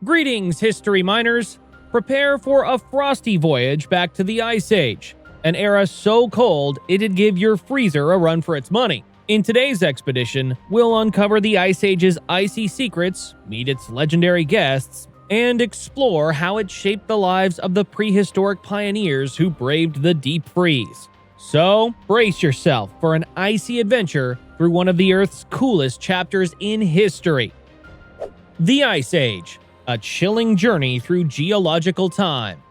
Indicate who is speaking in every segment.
Speaker 1: Greetings, history miners! Prepare for a frosty voyage back to the Ice Age, an era so cold it'd give your freezer a run for its money. In today's expedition, we'll uncover the Ice Age's icy secrets, meet its legendary guests, and explore how it shaped the lives of the prehistoric pioneers who braved the deep freeze. So, brace yourself for an icy adventure through one of the Earth's coolest chapters in history. The Ice Age, a chilling journey through geological time.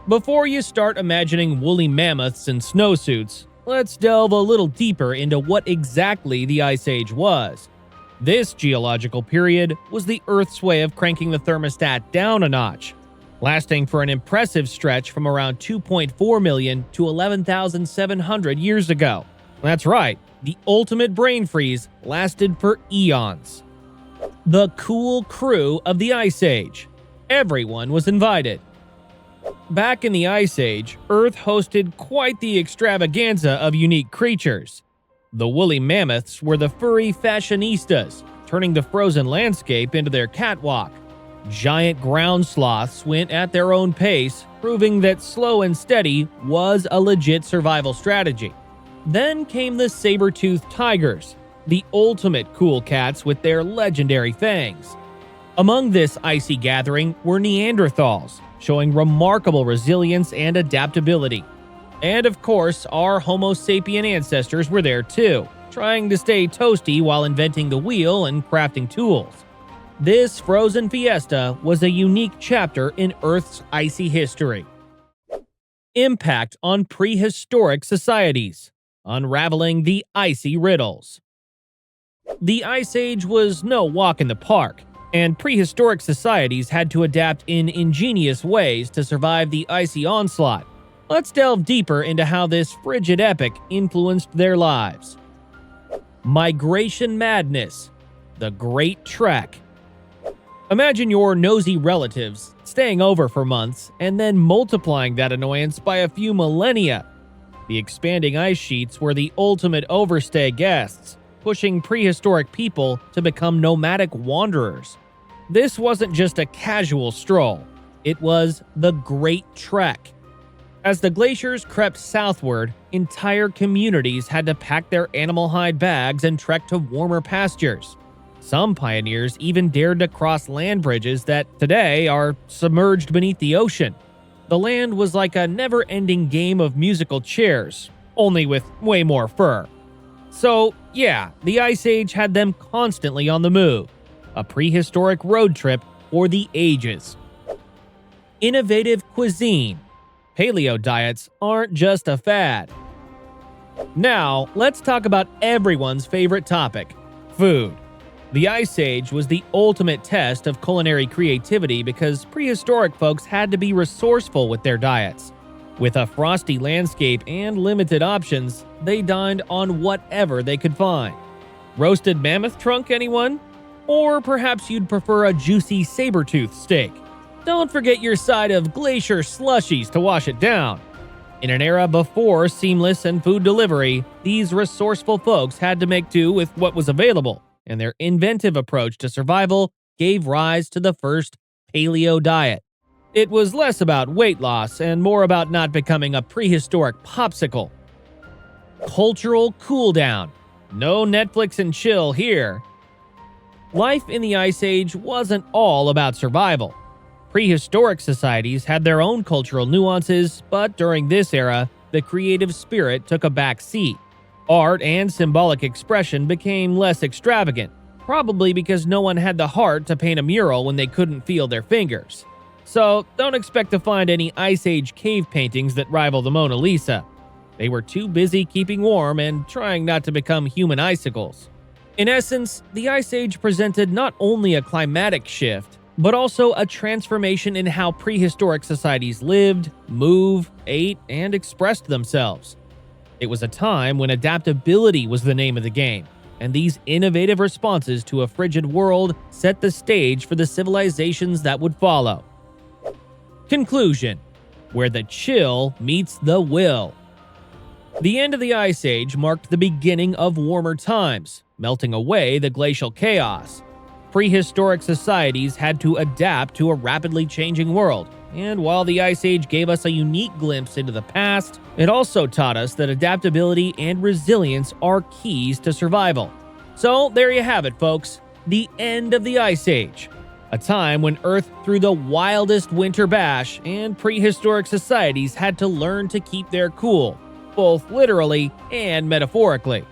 Speaker 1: Before you start imagining woolly mammoths and snowsuits, let's delve a little deeper into what exactly the Ice Age was. This geological period was the Earth's way of cranking the thermostat down a notch, lasting for an impressive stretch from around 2.4 million to 11,700 years ago. That's right, the ultimate brain freeze lasted for eons. The cool crew of the Ice Age. Everyone was invited. Back in the Ice Age, Earth hosted quite the extravaganza of unique creatures. The woolly mammoths were the furry fashionistas, turning the frozen landscape into their catwalk. Giant ground sloths went at their own pace, proving that slow and steady was a legit survival strategy. Then came the saber-toothed tigers, the ultimate cool cats with their legendary fangs. Among this icy gathering were Neanderthals, showing remarkable resilience and adaptability. And of course, our Homo sapien ancestors were there too, trying to stay toasty while inventing the wheel and crafting tools. This frozen fiesta was a unique chapter in Earth's icy history. Impact on prehistoric societies. Unraveling the icy riddles. The Ice Age was no walk in the park, and prehistoric societies had to adapt in ingenious ways to survive the icy onslaught. Let's delve deeper into how this frigid epoch influenced their lives. Migration madness. The Great Trek. Imagine your nosy relatives staying over for months and then multiplying that annoyance by a few millennia. The expanding ice sheets were the ultimate overstay guests, pushing prehistoric people to become nomadic wanderers. This wasn't just a casual stroll, it was the Great Trek. As the glaciers crept southward, entire communities had to pack their animal hide bags and trek to warmer pastures. Some pioneers even dared to cross land bridges that today are submerged beneath the ocean. The land was like a never-ending game of musical chairs, only with way more fur. So, yeah, the Ice Age had them constantly on the move. A prehistoric road trip for the ages. Innovative cuisine. Paleo diets aren't just a fad. Now, let's talk about everyone's favorite topic, food. The Ice Age was the ultimate test of culinary creativity because prehistoric folks had to be resourceful with their diets. With a frosty landscape and limited options, they dined on whatever they could find. Roasted mammoth trunk, anyone? Or perhaps you'd prefer a juicy saber-tooth steak. Don't forget your side of glacier slushies to wash it down. In an era before seamless and food delivery, these resourceful folks had to make do with what was available, and their inventive approach to survival gave rise to the first paleo diet. It was less about weight loss and more about not becoming a prehistoric popsicle. Cultural cooldown. No Netflix and chill here. Life in the Ice Age wasn't all about survival. Prehistoric societies had their own cultural nuances, but during this era, the creative spirit took a back seat. Art and symbolic expression became less extravagant, probably because no one had the heart to paint a mural when they couldn't feel their fingers. So don't expect to find any Ice Age cave paintings that rival the Mona Lisa. They were too busy keeping warm and trying not to become human icicles. In essence, the Ice Age presented not only a climatic shift, but also a transformation in how prehistoric societies lived, moved, ate, and expressed themselves. It was a time when adaptability was the name of the game, and these innovative responses to a frigid world set the stage for the civilizations that would follow. Conclusion: where the chill meets the will. The end of the Ice Age marked the beginning of warmer times, melting away the glacial chaos. prehistoric societies had to adapt to a rapidly changing world. And while the Ice Age gave us a unique glimpse into the past, it also taught us that adaptability and resilience are keys to survival. So there you have it, folks. The end of the Ice Age. A time when Earth threw the wildest winter bash and prehistoric societies had to learn to keep their cool, both literally and metaphorically.